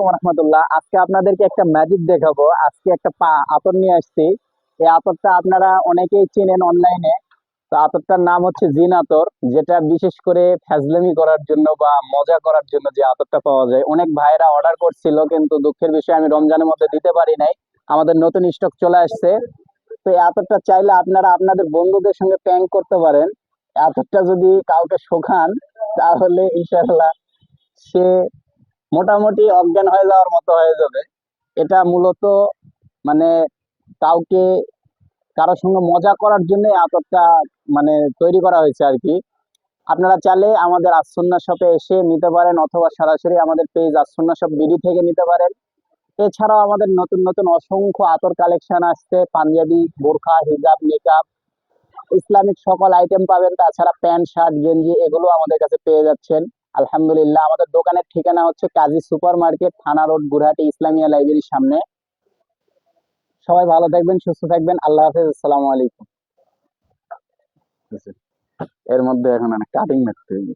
রহমতুল্লাহ, আজকে আপনাদেরকে একটা ম্যাজিক দেখাবো। আজকে একটা আতর নিয়ে আসছি। এই আতরটা আপনারা অনেকেই চেনেন অনলাইনে। তো আতরটার নাম হচ্ছে জিন আতর, যেটা বিশেষ করে ফ্যাজলামি করার জন্য বা মজা করার জন্য যে আতরটা পাওয়া যায়। অনেক ভাইরা অর্ডার করছিল, কিন্তু দুঃখের বিষয় আমি রমজানের মধ্যে দিতে পারি নাই। আমাদের নতুন স্টক চলে আসছে। তো এই আতরটা চাইলে আপনারা আপনাদের বন্ধুদের সঙ্গে প্র্যাঙ্ক করতে পারেন। এই আতরটা যদি কাউকে শোখান, তাহলে ইনশাল্লাহ সে মোটামুটি অজ্ঞান হয়ে যাওয়ার মতো হয়ে যাবে। এটা মূলত মানে কাউকে কারোর সঙ্গে মজা করার জন্য আতরটা মানে তৈরি করা হয়েছে আর কি। আপনারা চাইলে আমাদের আসন্না শপে এসে নিতে পারেন, অথবা সরাসরি আমাদের পেজ আসন্না শপ বিডি থেকে নিতে পারেন। এছাড়াও আমাদের নতুন নতুন অসংখ্য আতর কালেকশন আসছে, পাঞ্জাবি, বোরখা, হিজাব, মেকআপ, ইসলামিক সকল আইটেম পাবেন। তাছাড়া প্যান্ট, শার্ট, গেঞ্জি এগুলো আমাদের কাছে পেয়ে যাচ্ছেন। আলহামদুলিল্লাহ, আমাদের দোকানের ঠিকানা হচ্ছে কাজী সুপার মার্কেট, থানা রোড, গুরহাটি ইসলামিয়া লাইব্রেরির সামনে। সবাই ভালো থাকবেন, সুস্থ থাকবেন। আল্লাহ হাফেজ, আসসালামু আলাইকুম। এর মধ্যে এখন অনেক কাটিং মারতে হবে।